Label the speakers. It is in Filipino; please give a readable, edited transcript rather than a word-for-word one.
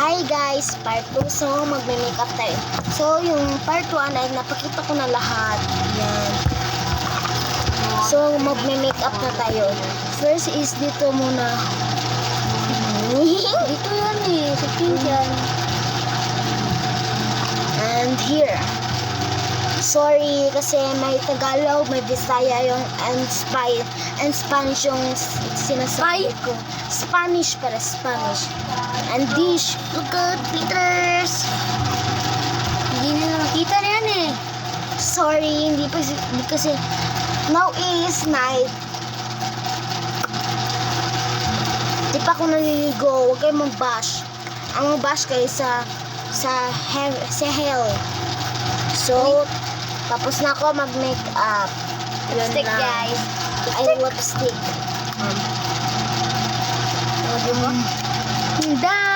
Speaker 1: Hi guys, part 2. So, magme-makeup tayo. So, yung part 1 ay napakita ko na lahat. Yan. So, magme-makeup na tayo. First is dito muna. Dito yan eh. Sa pink yan. And here. Sorry kasi may Tagalog, may Bisaya yung and Spanish yung sinasabi ko. Spanish para Spanish. And dish. Look at glitters. Hindi na nakita na yan eh. Sorry, hindi kasi now is night. Di pa ako naliligo. Huwag kayo mag-bash. Ang mag-bash kayo sa hell. So, tapos na ako mag-makeup.
Speaker 2: Lipstick, guys.
Speaker 1: Ay, lipstick.
Speaker 2: Audio mo?
Speaker 1: Done!